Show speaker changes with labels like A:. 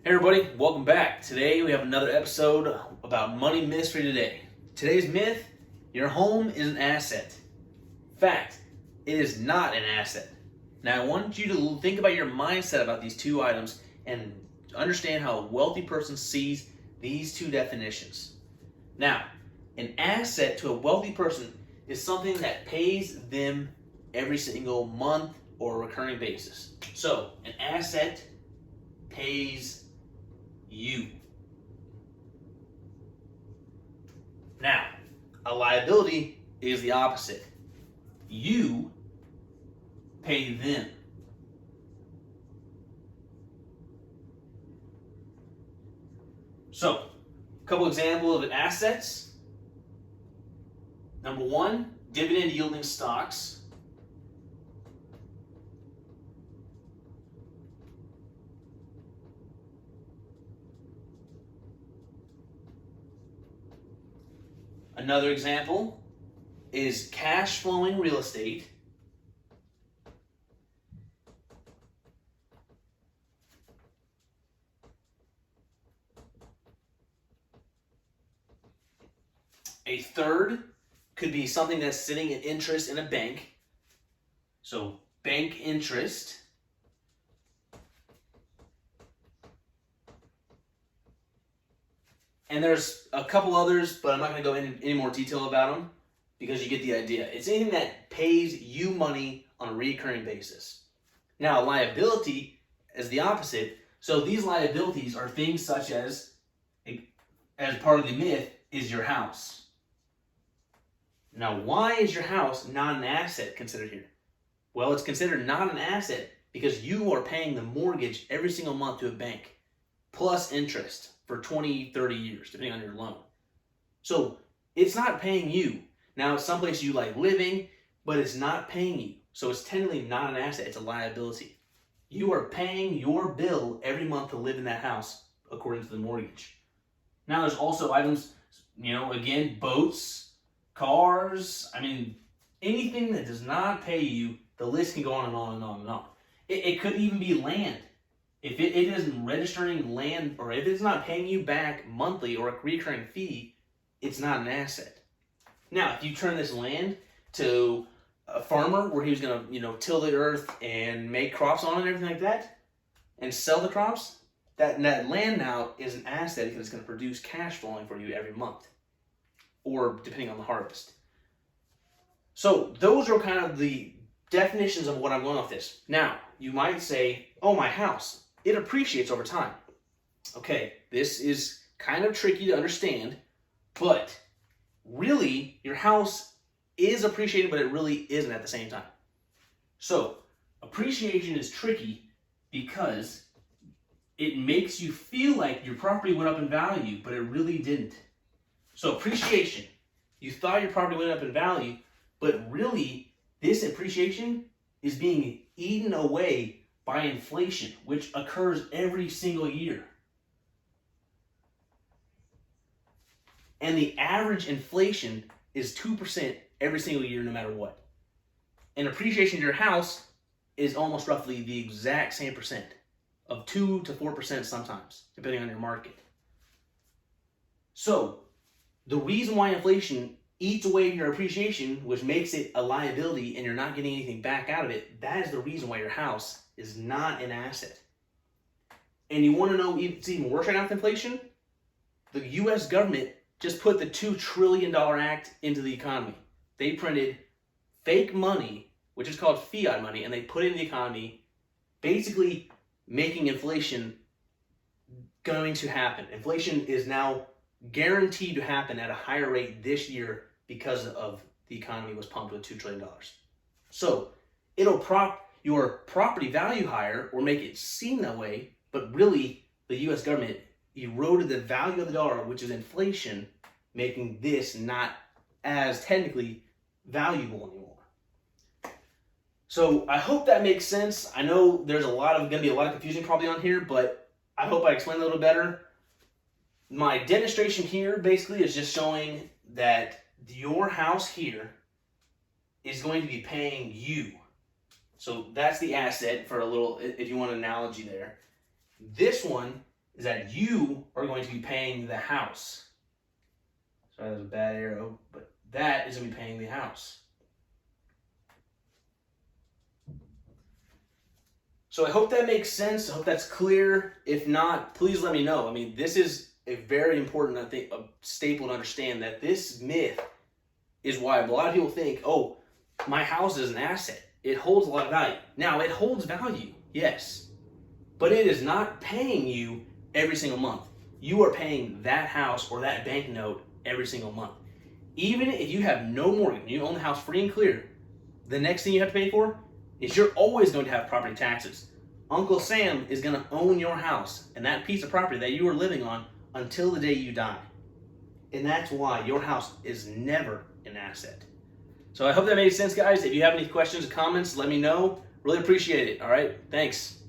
A: Hey everybody, welcome back. Today we have another episode about money myths for today. Today's myth, your home is an asset. Fact, it is not an asset. Now I want you to think about your mindset about these two items and understand how a wealthy person sees these two definitions. Now, an asset to a wealthy person is something that pays them every single month or recurring basis. So, an asset pays you. Now, a liability is the opposite. You pay them. So, a couple examples of assets. Number one, dividend yielding stocks. Another example is cash flowing real estate. A third could be something that's sitting in interest in a bank. So, bank interest. And there's a couple others, but I'm not going to go into any more detail about them because you get the idea. It's anything that pays you money on a recurring basis. Now, liability is the opposite. So these liabilities are things such as part of the myth, is your house. Now, why is your house not an asset considered here? Well, it's considered not an asset because you are paying the mortgage every single month to a bank, plus interest for 20, 30 years, depending on your loan. So it's not paying you. Now, it's someplace you like living, but it's not paying you. So it's technically not an asset, it's a liability. You are paying your bill every month to live in that house according to the mortgage. Now, there's also items, again, boats, cars, anything that does not pay you, the list can go on and on and on and on. It could even be land. If it isn't registering land, or if it's not paying you back monthly or a recurring fee, it's not an asset. Now, if you turn this land to a farmer where he was going to, till the earth and make crops on it and everything like that, and sell the crops, that land now is an asset because it's going to produce cash flowing for you every month, or depending on the harvest. So those are kind of the definitions of what I'm going with this. Now, you might say, oh, my house, it appreciates over time. Okay, this is kind of tricky to understand, but really, your house is appreciating, but it really isn't at the same time. So, appreciation is tricky because it makes you feel like your property went up in value, but it really didn't. So, appreciation, you thought your property went up in value, but really, this appreciation is being eaten away by inflation, which occurs every single year. And the average inflation is 2% every single year, no matter what. And appreciation of your house is almost roughly the exact same percent, of 2 to 4% sometimes, depending on your market. So, the reason why inflation eats away your appreciation, which makes it a liability and you're not getting anything back out of it, that is the reason why your house is not an asset. And you want to know it's even worse right now with inflation? The U.S. government just put the $2 trillion act into the economy. They printed fake money, which is called fiat money, and they put it in the economy, basically making inflation going to happen. Inflation is now guaranteed to happen at a higher rate this year because of the economy was pumped with $2 trillion. So it'll prop your property value higher or make it seem that way, but really the U.S. government eroded the value of the dollar, which is inflation, making this not as technically valuable anymore. So I hope that makes sense. I know there's going to be a lot of confusion probably on here, but I hope I explained a little better. My demonstration here basically is just showing that your house here is going to be paying you. So that's the asset for a little, if you want an analogy there. This one is that you are going to be paying the house. Sorry, there's a bad arrow, but that is going to be paying the house. So I hope that makes sense. I hope that's clear. If not, please let me know. I mean, this is a very important, I think, a staple to understand, that this myth is why a lot of people think, oh, my house is an asset. It holds a lot of value. Now, it holds value, yes, but it is not paying you every single month. You are paying that house or that bank note every single month. Even if you have no mortgage, you own the house free and clear, the next thing you have to pay for is you're always going to have property taxes. Uncle Sam is going to own your house and that piece of property that you are living on until the day you die. And that's why your house is never an asset. So I hope that made sense, guys. If you have any questions or comments, let me know. Really appreciate it. All right, thanks.